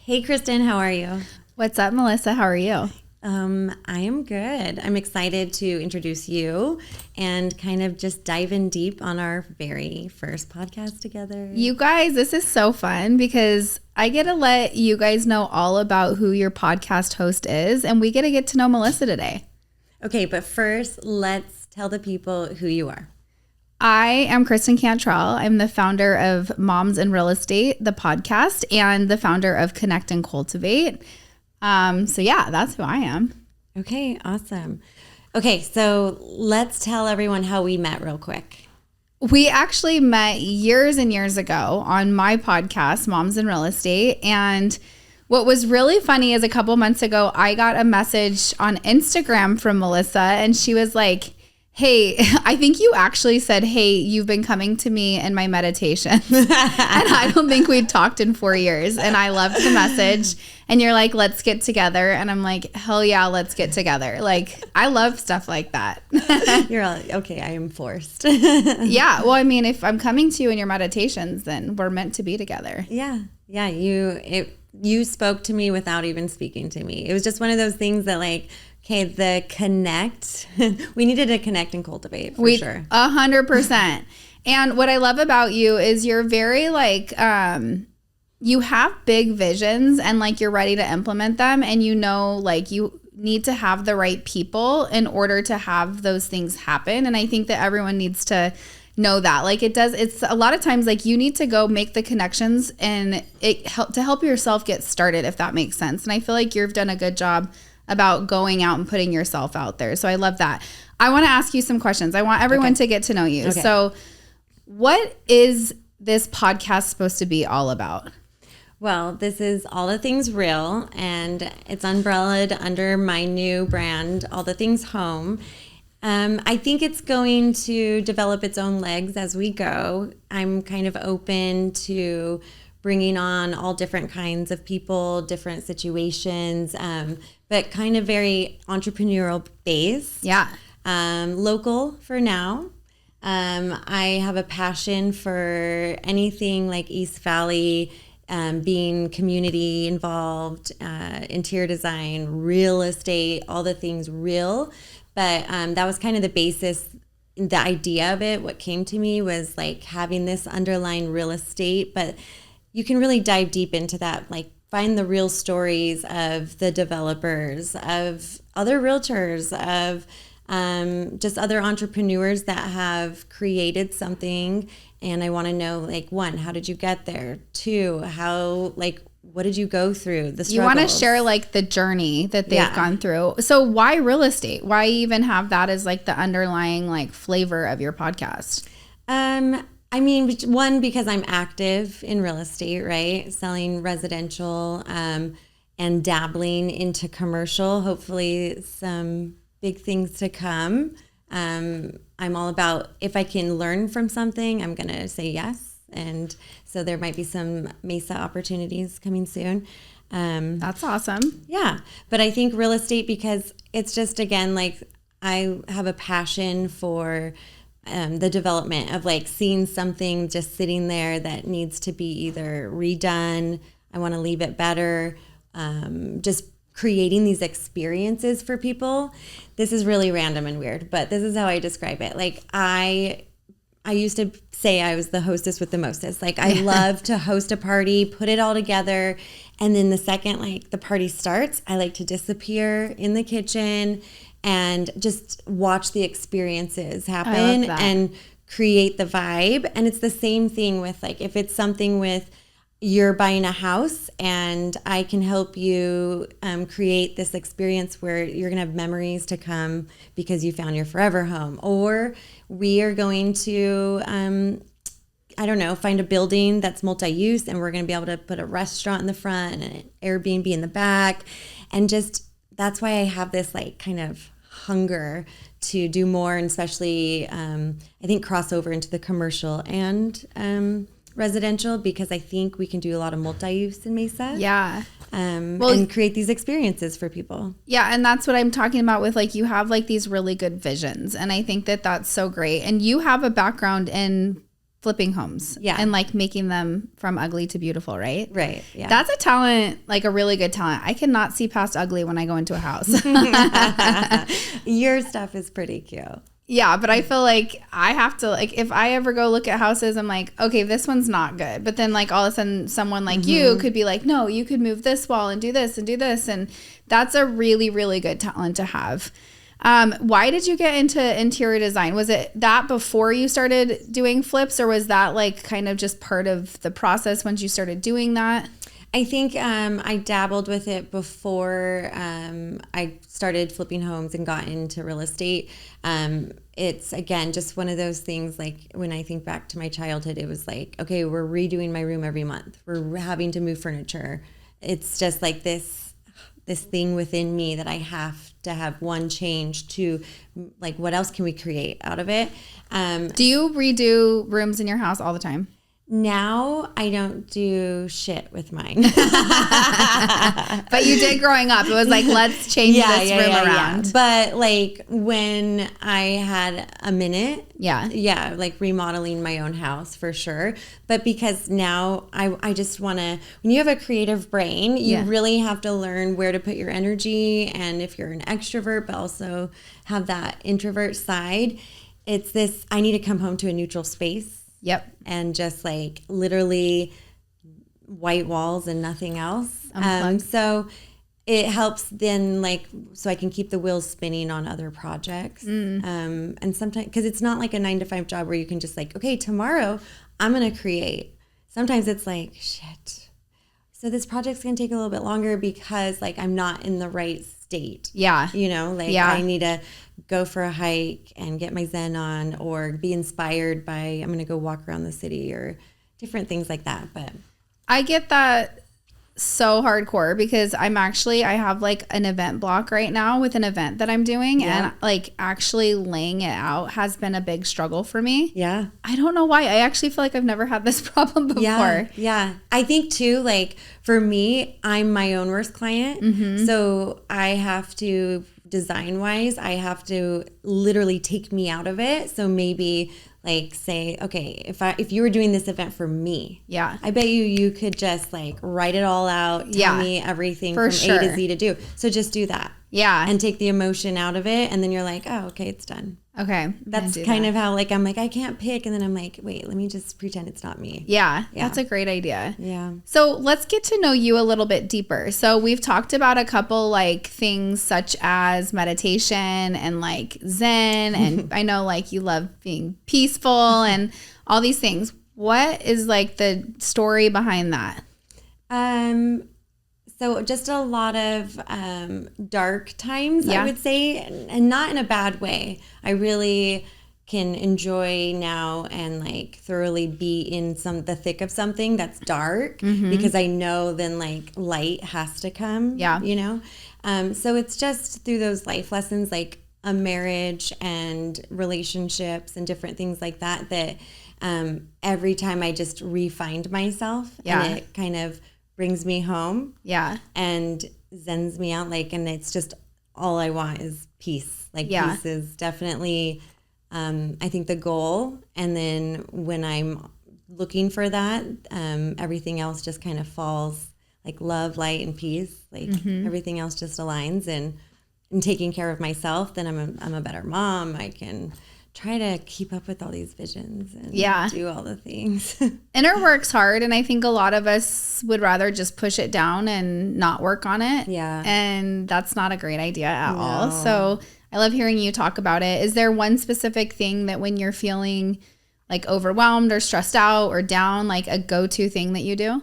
Hey, Kristen, how are you? What's up, Melissa? How are you? I am good. I'm excited to introduce you and kind of just dive in deep on our very first podcast together. You guys, this is so fun because I get to let you guys know all about who your podcast host is, and we get to know Melissa today. Okay, but first, let's tell the people who you are. I am Kristen Cantrell. I'm the founder of Moms in Real Estate, the podcast, and the founder of Connect and Cultivate. So yeah, that's who I am. Okay, awesome. Okay, so let's tell everyone how we met real quick. We actually met years and years ago on my podcast, Moms in Real Estate. And what was really funny is a couple months ago, I got a message on Instagram from Melissa, and she was like, hey, I think you actually said, hey, you've been coming to me in my meditations. And I don't think we'd talked in 4 years. And I loved the message. And you're like, let's get together. And I'm like, hell yeah, let's get together. Like, I love stuff like that. You're all, okay, I am forced. Yeah. Well, I mean, if I'm coming to you in your meditations, then we're meant to be together. Yeah. Yeah. You spoke to me without even speaking to me. It was just one of those things that like, okay, the connect, we needed to connect and cultivate for sure. 100%. And what I love about you is you're very like, you have big visions and like you're ready to implement them. And you know, like you need to have the right people in order to have those things happen. And I think that everyone needs to know that. Like it's a lot of times like you need to go make the connections and to help yourself get started, if that makes sense. And I feel like you've done a good job about going out and putting yourself out there. So I love that. I want to ask you some questions. I want everyone to get to know you. Okay. So what is this podcast supposed to be all about? Well, this is All the Things Real, and it's umbrellaed under my new brand, All the Things Home. I think it's going to develop its own legs as we go. I'm kind of open to bringing on all different kinds of people, different situations, but kind of very entrepreneurial based. Yeah. Local for now. I have a passion for anything like East Valley, being community involved, interior design, real estate, all the things real. But that was kind of the basis, the idea of it. What came to me was like having this underlying real estate, but you can really dive deep into that, like find the real stories of the developers, of other realtors, of just other entrepreneurs that have created something. And I want to know, like, one, how did you get there? Two, how, like, what did you go through? The struggles. You want to share like the journey that they've gone through. So why real estate? Why even have that as like the underlying like flavor of your podcast? I mean, one, because I'm active in real estate, right? Selling residential and dabbling into commercial, hopefully some big things to come. I'm all about, if I can learn from something, I'm going to say yes. And so there might be some Mesa opportunities coming soon. That's awesome. Yeah. But I think real estate, because it's just, again, like I have a passion for the development of like seeing something just sitting there that needs to be either redone. I want to leave it better. Just creating these experiences for people. This is really random and weird, but this is how I describe it. Like I used to say I was the hostess with the mostest. Like I love to host a party, put it all together. And then the second like the party starts, I like to disappear in the kitchen and just watch the experiences happen and create the vibe. And it's the same thing with like, if it's something with you're buying a house and I can help you create this experience where you're going to have memories to come because you found your forever home. Or we are going to, I don't know, find a building that's multi-use and we're going to be able to put a restaurant in the front and an Airbnb in the back. And just, that's why I have this like kind of hunger to do more, and especially I think crossover into the commercial and residential, because I think we can do a lot of multi-use in Mesa. Yeah. And create these experiences for people. Yeah. And that's what I'm talking about with like, you have like these really good visions. And I think that that's so great. And you have a background in flipping homes. Yeah. And like making them from ugly to beautiful, right? Right. Yeah. That's a talent, like a really good talent. I cannot see past ugly when I go into a house. Your stuff is pretty cute. Yeah, but I feel like I have to, like, if I ever go look at houses, I'm like, okay, this one's not good. But then, like, all of a sudden, someone like you could be like, no, you could move this wall and do this and do this. And that's a really, really good talent to have. Why did you get into interior design? Was it that before you started doing flips, or was that, like, kind of just part of the process once you started doing that? I think I dabbled with it before I started flipping homes and got into real estate. It's, again, just one of those things, like when I think back to my childhood, it was like, okay, we're redoing my room every month. We're having to move furniture. It's just like this thing within me that I have to have one change to, like, what else can we create out of it? Do you redo rooms in your house all the time? Now I don't do shit with mine. But you did growing up. It was like, let's change this room around. Yeah. But like when I had a minute, yeah, like remodeling my own house for sure. But because now I just want to, when you have a creative brain, you really have to learn where to put your energy. And if you're an extrovert, but also have that introvert side, it's this, I need to come home to a neutral space. Yep. And just like literally white walls and nothing else. So it helps then, like, so I can keep the wheels spinning on other projects. And sometimes, because it's not like a 9-to-5 job where you can just like, okay, tomorrow I'm going to create. Sometimes it's like, shit. So this project's going to take a little bit longer because like I'm not in the right state. Yeah. You know, like I need to go for a hike and get my Zen on, or be inspired by, I'm going to go walk around the city, or different things like that. But I get that so hardcore because I have like an event block right now with an event that I'm doing, and like actually laying it out has been a big struggle for me. Yeah. I don't know why. I actually feel like I've never had this problem before. Yeah. I think too, like for me, I'm my own worst client. So I have to, design wise, I have to literally take me out of it. So maybe like say, okay, if you were doing this event for me, I bet you could just like write it all out, tell me everything from A to Z to do. So just do that. And take the emotion out of it. And then you're like, oh, okay, it's done. Okay. That's kind of how, like, I'm like, I can't pick. And then I'm like, wait, let me just pretend it's not me. Yeah. That's a great idea. Yeah. So let's get to know you a little bit deeper. So we've talked about a couple like things such as meditation and like Zen. And I know like you love being peaceful and all these things. What is like the story behind that? So just a lot of dark times, I would say, and not in a bad way. I really can enjoy now and like thoroughly be in the thick of something that's dark, because I know then like light has to come, you know? So it's just through those life lessons, like a marriage and relationships and different things like that, that every time I just re-find myself, and it kind of brings me home and zens me out, like, and it's just all I want is peace. Like peace is definitely I think the goal, and then when I'm looking for that, everything else just kind of falls, like love, light, and peace, like everything else just aligns. And in taking care of myself, then I'm a better mom. I can try to keep up with all these visions and do all the things. Inner work's hard, and I think a lot of us would rather just push it down and not work on it. Yeah. And that's not a great idea at all. So I love hearing you talk about it. Is there one specific thing that when you're feeling like overwhelmed or stressed out or down, like a go-to thing that you do?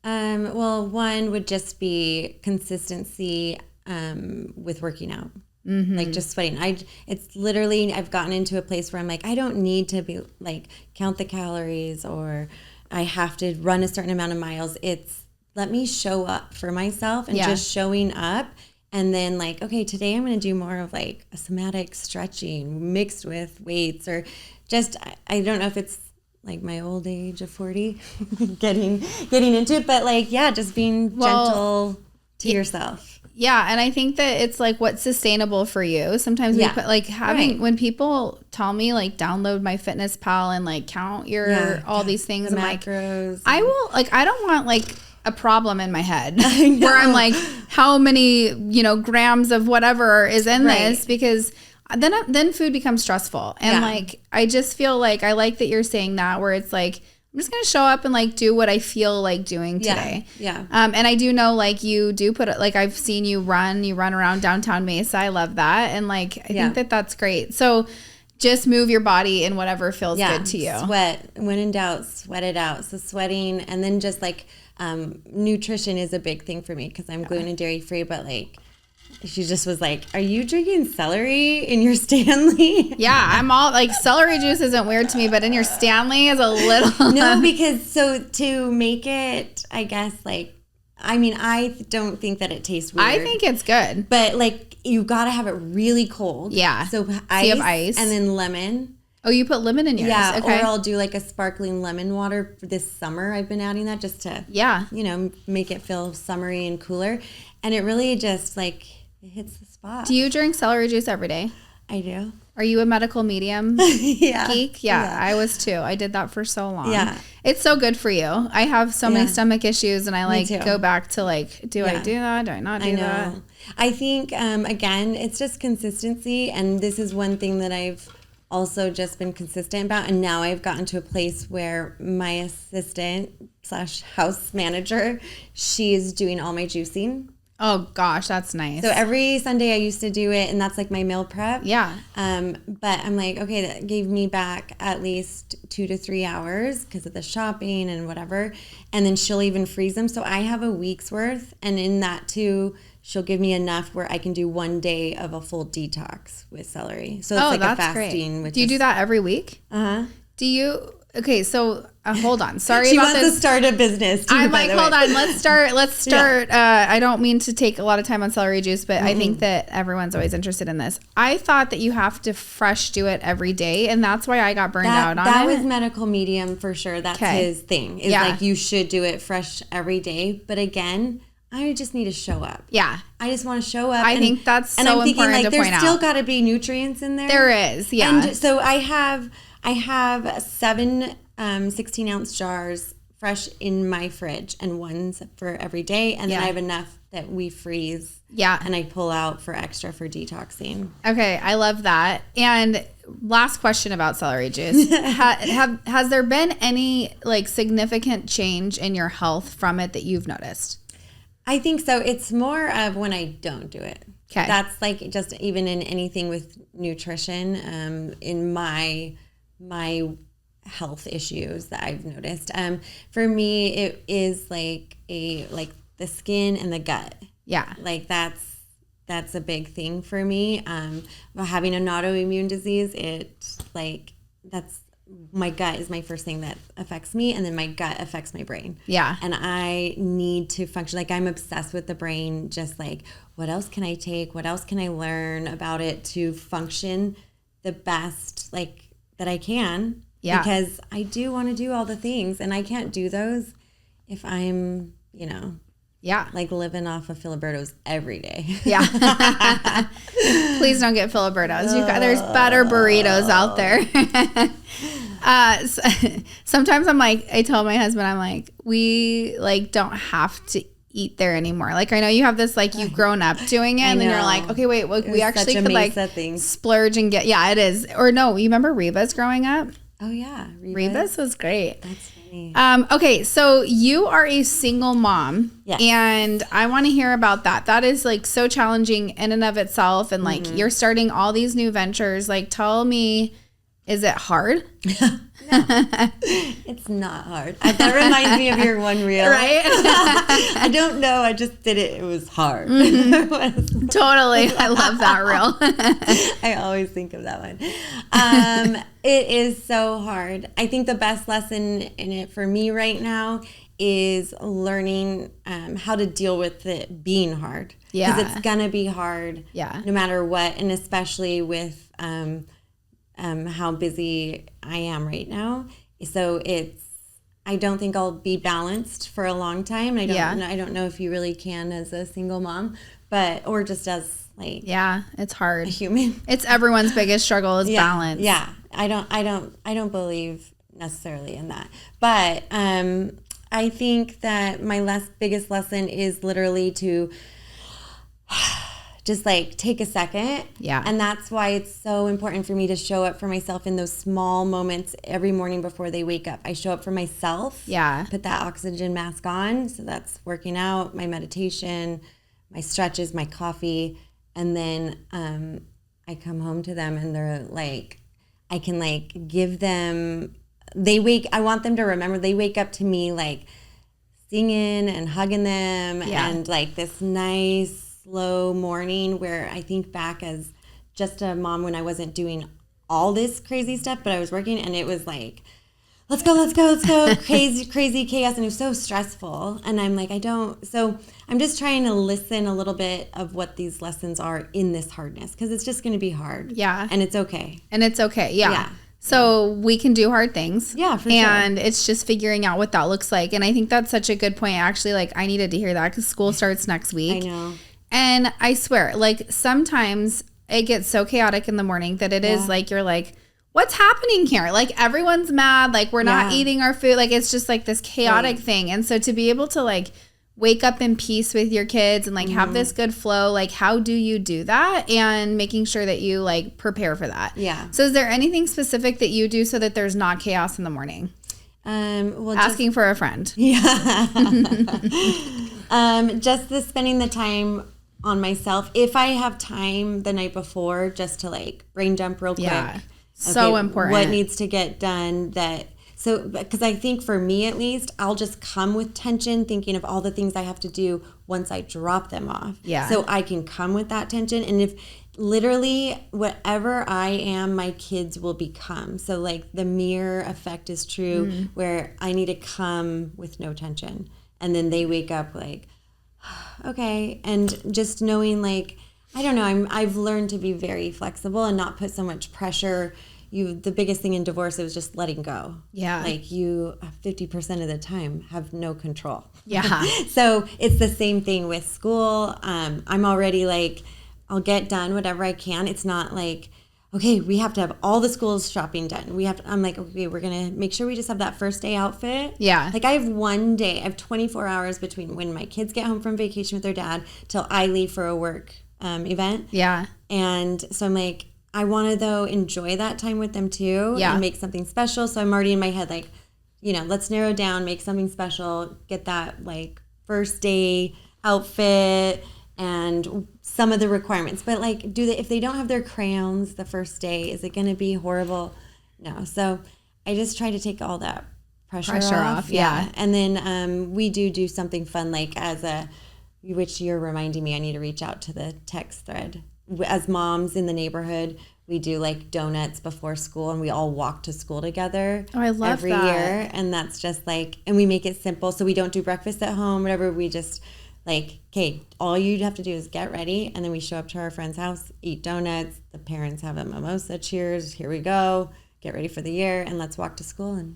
Well, one would just be consistency with working out. Like just sweating. It's literally, I've gotten into a place where I'm like, I don't need to be like count the calories, or I have to run a certain amount of miles. It's let me show up for myself, and just showing up. And then like, okay, today I'm going to do more of like a somatic stretching mixed with weights, or just, I don't know if it's like my old age of 40 getting into it, but like, just being gentle to yourself. Yeah, and I think that it's like what's sustainable for you. Sometimes we put like having when people tell me like download my Fitness Pal and like count your all these things, the I'm macros. like, I will like I don't want like a problem in my head where I'm like, how many grams of whatever is in this, because then food becomes stressful, and like I just feel like I like that you're saying that, where it's like, I'm just going to show up and like do what I feel like doing today. Yeah. And I do know like you do put it, like I've seen you run around downtown Mesa. I love that. And like, I think that that's great. So just move your body in whatever feels good to you. Sweat. When in doubt, sweat it out. So sweating, and then just like nutrition is a big thing for me because I'm gluten and dairy free, but like, she just was like, are you drinking celery in your Stanley? Yeah, I'm all like, celery juice isn't weird to me, but in your Stanley is a little. No, because so to make it, I guess, like, I mean, I don't think that it tastes weird. I think it's good. But like, you got to have it really cold. Yeah. So ice, you have ice. And then lemon. Oh, you put lemon in yours? Yeah, okay. Or I'll do like a sparkling lemon water for this summer. I've been adding that just to, make it feel summery and cooler. And it really just like, it hits the spot. Do you drink celery juice every day? I do. Are you a medical medium geek? Yeah, I was too. I did that for so long. Yeah. It's so good for you. I have so many stomach issues, and I like go back to like, do I do that? Do I not do that? I think, again, it's just consistency. And this is one thing that I've also just been consistent about. And now I've gotten to a place where my assistant / house manager, she's doing all my juicing. Oh gosh, that's nice. So every Sunday I used to do it, and that's like my meal prep. Yeah. But I'm like, okay, that gave me back at least 2 to 3 hours because of the shopping and whatever. And then she'll even freeze them. So I have a week's worth, and in that too, she'll give me enough where I can do 1 day of a full detox with celery. So it's like a fasting. Great. Do you do that every week? Uh-huh. Do you? Okay, so hold on. Sorry she about wants this. To start a business too, I'm like, hold on. Let's start. I don't mean to take a lot of time on celery juice, but I think that everyone's always interested in this. I thought that you have to fresh do it every day, and that's why I got burned out on it. That was medical medium for sure. That's his thing. Is like you should do it fresh every day. But again, I just need to show up. Yeah. I just want to show up. I think that's so important to point out. There's still got to be nutrients in there. There is, yeah. And so I have 7 16-ounce jars fresh in my fridge, and one's for every day. And then I have enough that we freeze. Yeah. And I pull out for extra for detoxing. Okay. I love that. And last question about celery juice. Has there been any like significant change in your health from it that you've noticed? I think so. It's more of when I don't do it. Okay. That's like just even in anything with nutrition, in my health issues that I've noticed. For me, it is like the skin and the gut. Yeah. Like that's a big thing for me. Having an autoimmune disease, my gut is my first thing that affects me, and then my gut affects my brain. Yeah. And I need to function. Like, I'm obsessed with the brain, just like, what else can I take? What else can I learn about it to function the best, like, that I can? Yeah. Because I do want to do all the things, and I can't do those if I'm, like living off of Filiberto's every day. Yeah. Please don't get Filiberto's. There's better burritos out there. Sometimes I'm like, I tell my husband, I'm like, we like don't have to eat there anymore. Like, I know you have this, like, you've grown up doing it, and then you're like, okay, wait, we actually could like splurge and get, yeah, it is. Or no, you remember Reba's growing up? Oh yeah. Reba's was great. That's funny. Okay, so you are a single mom. Yes. And I want to hear about that. That is like so challenging in and of itself. And like you're starting all these new ventures. Like, tell me, is it hard? No, it's not hard. That reminds me of your one reel. Right? I don't know. I just did it. It was hard. Totally. I love that reel. I always think of that one. It is so hard. I think the best lesson in it for me right now is learning how to deal with it being hard. Yeah. Because it's going to be hard no matter what. And especially with how busy I am right now. So I don't think I'll be balanced for a long time. I don't know if you really can as a single mom, or just as like it's hard. A human. It's everyone's biggest struggle is balance. Yeah. I don't believe necessarily in that. But I think that my biggest lesson is literally to just like take a second. Yeah. And that's why it's so important for me to show up for myself in those small moments every morning before they wake up. I show up for myself. Yeah. Put that oxygen mask on. So that's working out, my meditation, my stretches, my coffee. And then I come home to them and they're like, I can like give them, I want them to remember they wake up to me like singing and hugging them and like this nice, slow morning where I think back as just a mom when I wasn't doing all this crazy stuff, but I was working and it was like, let's go, crazy chaos. And it was so stressful. And I'm like, so I'm just trying to listen a little bit of what these lessons are in this hardness because it's just going to be hard. Yeah. And it's okay. Yeah. So we can do hard things. Yeah, for sure. And it's just figuring out what that looks like. And I think that's such a good point. Actually, like I needed to hear that because school starts next week. I know. And I swear, like sometimes it gets so chaotic in the morning that it is like, you're like, what's happening here? Like everyone's mad. Like we're not eating our food. Like it's just like this chaotic thing. And so to be able to like wake up in peace with your kids and like have this good flow, like how do you do that? And making sure that you like prepare for that. Yeah. So is there anything specific that you do so that there's not chaos in the morning? Asking for a friend. Yeah. Just spending the time on myself. If I have time the night before, just to like brain dump real quick. Yeah. So important. What needs to get done because I think for me at least, I'll just come with tension thinking of all the things I have to do once I drop them off. Yeah. So I can come with that tension. And if literally whatever I am, my kids will become. So like the mirror effect is true where I need to come with no tension. And then they wake up like, okay. And just knowing like, I don't know, I've learned to be very flexible and not put so much pressure. The biggest thing in divorce is just letting go. Yeah. Like you 50% of the time have no control. Yeah. So it's the same thing with school. I'm already like, I'll get done whatever I can. It's not like, okay, we have to have all the school's shopping done. I'm like, okay, we're going to make sure we just have that first day outfit. Yeah. Like I have one day, I have 24 hours between when my kids get home from vacation with their dad till I leave for a work event. Yeah. And so I'm like, I want to though enjoy that time with them too and make something special. So I'm already in my head like, let's narrow down, make something special, get that like first day outfit and some of the requirements. But like if they don't have their crayons the first day, is it going to be horrible? No. So I just try to take all that pressure off. Yeah. And then we do something fun like which you're reminding me I need to reach out to the text thread. As moms in the neighborhood, we do like donuts before school and we all walk to school together. Oh, I love every year. And that's just like, and we make it simple. So we don't do breakfast at home, whatever. We just like, okay, all you have to do is get ready. And then we show up to our friend's house, eat donuts. The parents have a mimosa. Cheers. Here we go. Get ready for the year and let's walk to school. And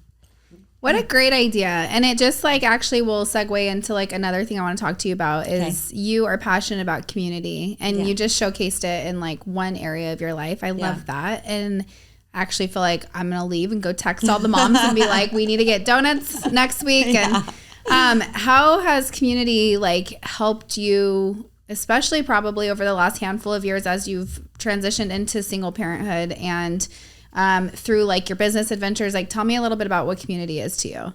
what a great idea. And it just like actually will segue into like another thing I want to talk to you about is you are passionate about community and you just showcased it in like one area of your life. I love that. And actually feel like I'm going to leave and go text all the moms and be like, we need to get donuts next week. And how has community like helped you, especially probably over the last handful of years as you've transitioned into single parenthood and through like your business adventures? Like tell me a little bit about what community is to you.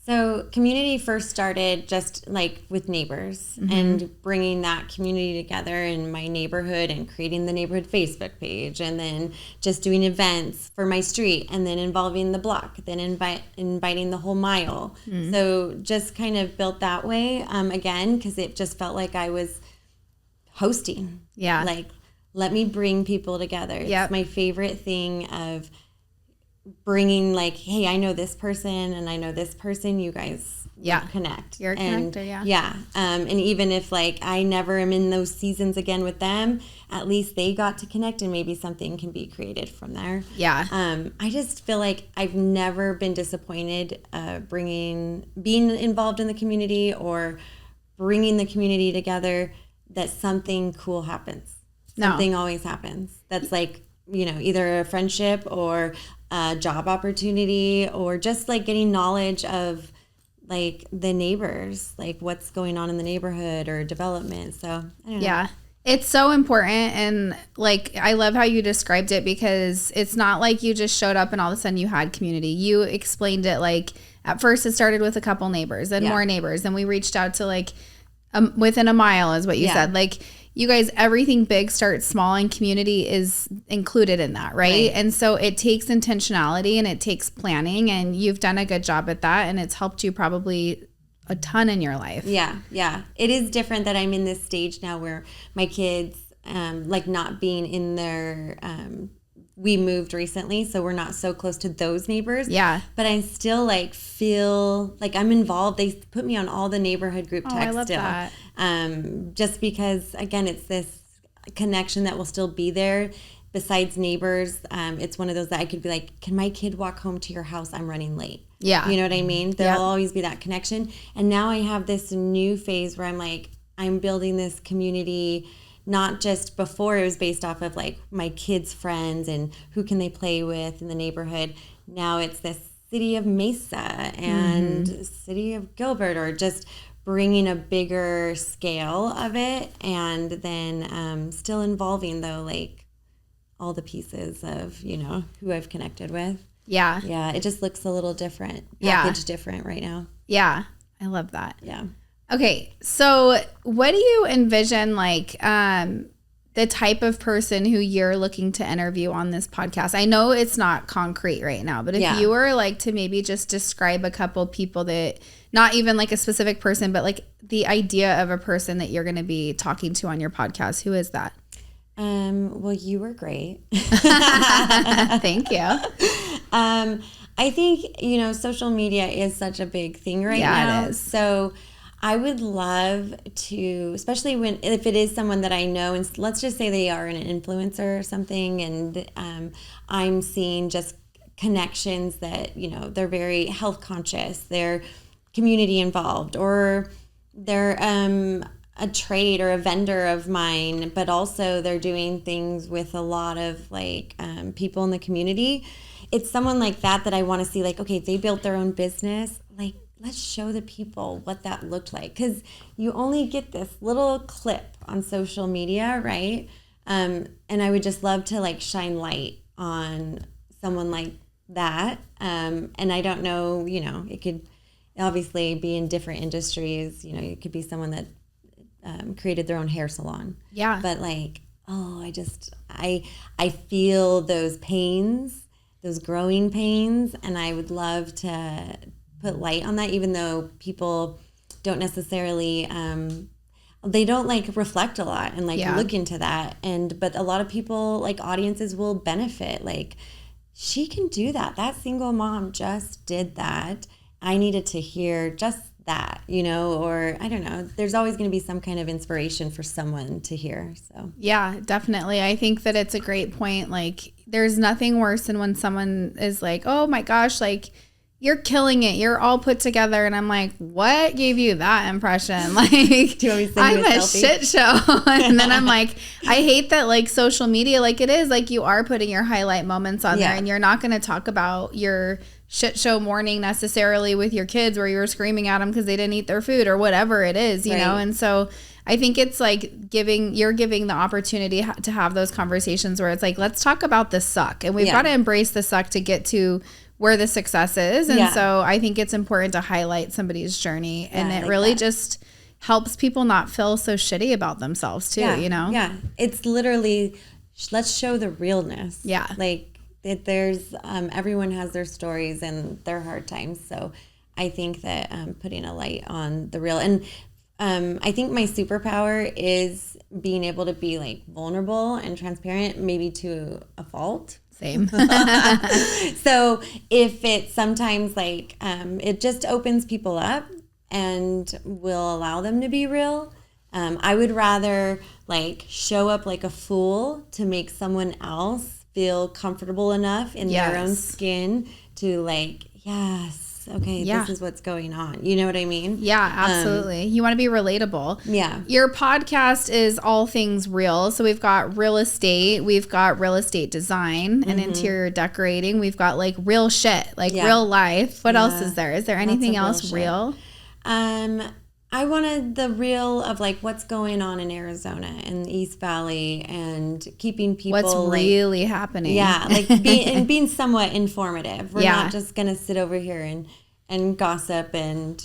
So community first started just like with neighbors and bringing that community together in my neighborhood and creating the neighborhood Facebook page and then just doing events for my street and then involving the block, then inviting the whole mile. So just kind of built that way again, because it just felt like I was hosting. Yeah. Like, let me bring people together. It's my favorite thing of bringing like, hey, I know this person and I know this person. You guys connect. You're a connector, yeah. Yeah. And even if like I never am in those seasons again with them, at least they got to connect and maybe something can be created from there. Yeah. I just feel like I've never been disappointed being involved in the community or bringing the community together, that something cool happens. Something always happens. That's like, either a friendship or a job opportunity or just like getting knowledge of like the neighbors, like what's going on in the neighborhood or development. So I don't know. Yeah. It's so important. And like, I love how you described it, because it's not like you just showed up and all of a sudden you had community. You explained it like at first it started with a couple neighbors and more neighbors. And we reached out to like within a mile is what you said. Like you guys, everything big starts small and community is included in that. Right. And so it takes intentionality and it takes planning, and you've done a good job at that. And it's helped you probably a ton in your life. Yeah. It is different that I'm in this stage now where my kids, like not being in their, we moved recently, so we're not so close to those neighbors. Yeah. But I still like feel like I'm involved. They put me on all the neighborhood group texts I love still. that. Just because, again, it's this connection that will still be there. Besides neighbors, it's one of those that I could be like, can my kid walk home to your house? I'm running late. Yeah. You know what I mean? There'll always be that connection. And now I have this new phase where I'm like, I'm building this community, not just before it was based off of like my kids' friends and who can they play with in the neighborhood. Now it's this city of Mesa and city of Gilbert, or just bringing a bigger scale of it. And then still involving though, like all the pieces of, who I've connected with. Yeah. Yeah. It just looks a little different, packaged different right now. Yeah. I love that. Yeah. Okay. So what do you envision like the type of person who you're looking to interview on this podcast? I know it's not concrete right now, but if you were like to maybe just describe a couple people that, not even like a specific person, but like the idea of a person that you're going to be talking to on your podcast, who is that? Well, you were great. Thank you. I think, social media is such a big thing right now. It is. So I would love to, especially if it is someone that I know, and let's just say they are an influencer or something, and I'm seeing just connections that, they're very health conscious, they're community involved, or they're a trade or a vendor of mine, but also they're doing things with a lot of like people in the community. It's someone like that I want to see, like, okay, they built their own business, like, let's show the people what that looked like, because you only get this little clip on social media, right? And I would just love to like shine light on someone like that. And I don't know, it could obviously be in different industries. It could be someone that created their own hair salon. Yeah. But like, I feel those pains, those growing pains, and I would love to put light on that, even though people don't necessarily they don't like reflect a lot and like look into that, but a lot of people, like audiences, will benefit. Like, she can do that single mom just did that, I needed to hear just that, or I don't know, there's always going to be some kind of inspiration for someone to hear. So yeah, definitely. I think that it's a great point. Like, there's nothing worse than when someone is like, oh my gosh, like, you're killing it, you're all put together, and I'm like, what gave you that impression? Like, do you want me to send I'm you a selfie? shit show. And then I'm like, I hate that like social media, like it is like you are putting your highlight moments on there, and you're not going to talk about your shit show morning necessarily with your kids where you were screaming at them because they didn't eat their food or whatever it is, you know? And so I think it's like you're giving the opportunity to have those conversations where it's like, let's talk about the suck, and we've got to embrace the suck to get to where the success is. And so I think it's important to highlight somebody's journey, and it like really just helps people not feel so shitty about themselves too, Yeah. It's literally, let's show the realness. Yeah. Like, there's everyone has their stories and their hard times. So I think that putting a light on the real, and I think my superpower is being able to be like vulnerable and transparent, maybe to a fault. Same. So if it's sometimes like it just opens people up, and will allow them to be real. I would rather like show up like a fool to make someone else feel comfortable enough in their own skin to like, yes, okay, this is what's going on. You know what I mean? Yeah, absolutely. You want to be relatable. Yeah. Your podcast is all things real. So we've got real estate, we've got real estate design and interior decorating. We've got like real shit, like real life. What else is there? Is there anything else real? I wanted the real of like what's going on in Arizona and the East Valley and keeping people what's really happening. Yeah, like being somewhat informative. We're not just gonna sit over here and gossip and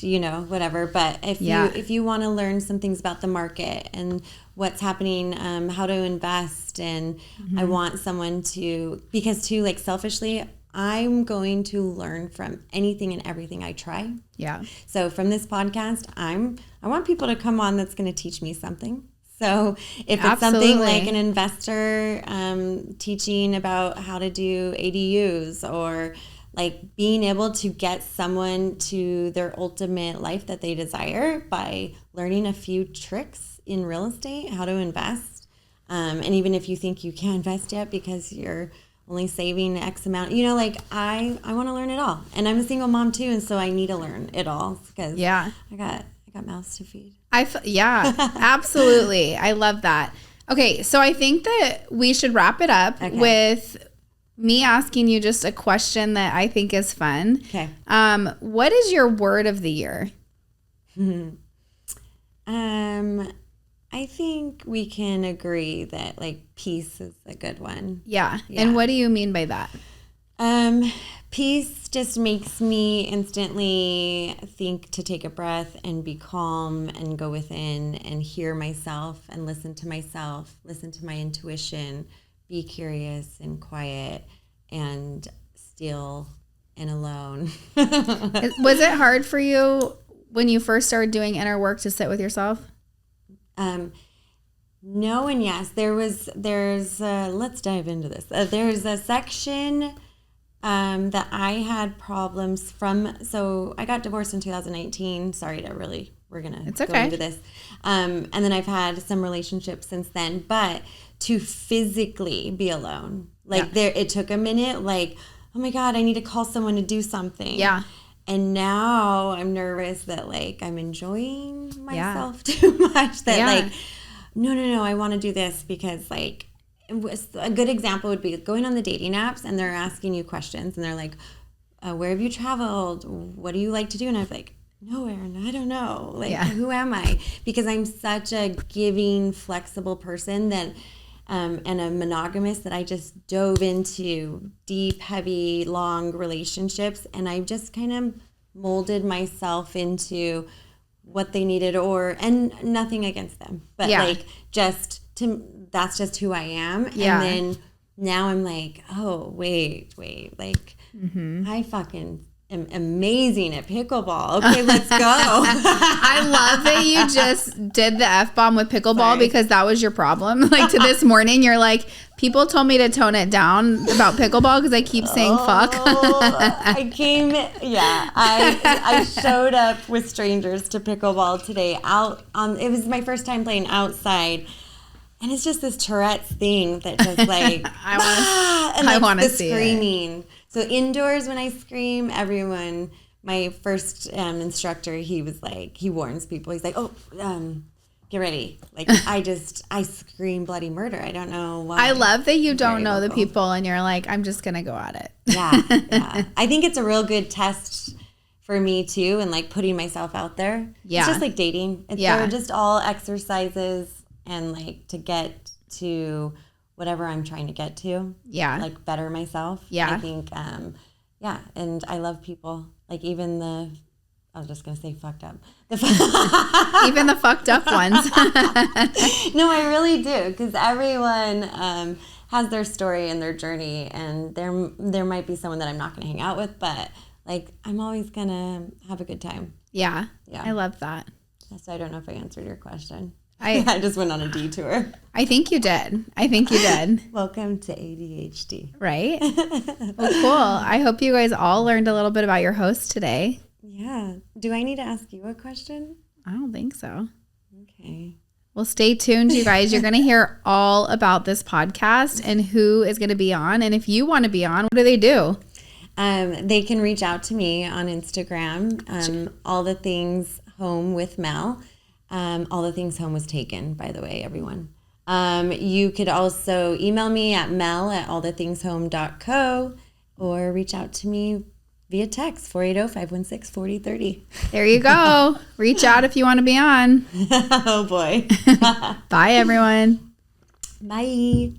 whatever. But if you want to learn some things about the market and what's happening, how to invest, and I want someone to, because too, like selfishly, I'm going to learn from anything and everything I try. Yeah. So from this podcast, I want people to come on that's going to teach me something. So if it's something like an investor teaching about how to do ADUs, or like being able to get someone to their ultimate life that they desire by learning a few tricks in real estate, how to invest. And even if you think you can't invest yet because you're only saving X amount, like I want to learn it all. And I'm a single mom too, and so I need to learn it all because I got mouths to feed. Absolutely. I love that. Okay, so I think that we should wrap it up with me asking you just a question that I think is fun. Okay. What is your word of the year? I think we can agree that like peace is a good one. Yeah. And what do you mean by that? Peace just makes me instantly think to take a breath and be calm and go within and hear myself and listen to myself, listen to my intuition, be curious and quiet and still and alone. Was it hard for you when you first started doing inner work to sit with yourself? No and yes. There's let's dive into this. There's a section that I had problems from. So I got divorced in 2019. Sorry to really, we're going to go into this. And then I've had some relationships since then, but to physically be alone, like it took a minute, like, oh my God, I need to call someone to do something. Yeah. And now I'm nervous that like I'm enjoying myself too much, that like, no, I want to do this because like, a good example would be going on the dating apps and they're asking you questions and they're like, where have you traveled? What do you like to do? And I'm like, nowhere, and I don't know. Like, who am I? Because I'm such a giving, flexible person that, and a monogamous, that I just dove into deep, heavy, long relationships. And I just kind of molded myself into what they needed, and nothing against them, but like that's just who I am. Yeah. And then now I'm like, oh, wait, like I fucking am amazing at pickleball. Okay, let's go. I love that you just did the F-bomb with pickleball because that was your problem. Like to this morning, you're like, people told me to tone it down about pickleball because I keep saying fuck. I showed up with strangers to pickleball today it was my first time playing outside. And it's just this Tourette's thing that just like, I want to see screaming. It. So indoors when I scream, everyone, my first instructor, he was like, he warns people. He's like, get ready. Like I scream bloody murder. I don't know why. I love that you don't know the people and you're like, I'm just going to go at it. Yeah. I think it's a real good test for me too. And like putting myself out there. Yeah. It's just like dating. They're just all exercises. And like to get to whatever I'm trying to get to, like better myself. I think, and I love people. Like even I was just gonna say fucked up. Even the fucked up ones. No, I really do, because everyone has their story and their journey, and there might be someone that I'm not gonna hang out with, but like I'm always gonna have a good time. Yeah. I love that. So I don't know if I answered your question. I just went on a detour. I think you did. Welcome to ADHD. Right? Well, cool. I hope you guys all learned a little bit about your host today. Yeah. Do I need to ask you a question? I don't think so. Okay. Well, stay tuned, you guys. You're going to hear all about this podcast and who is going to be on. And if you want to be on, what do they do? They can reach out to me on Instagram. All the things home with Mel. All the things home was taken, by the way, everyone. You could also email me at mel@allthethingshome.co or reach out to me via text, 480-516-4030. There you go. Reach out if you want to be on. Oh, boy. Bye, everyone. Bye.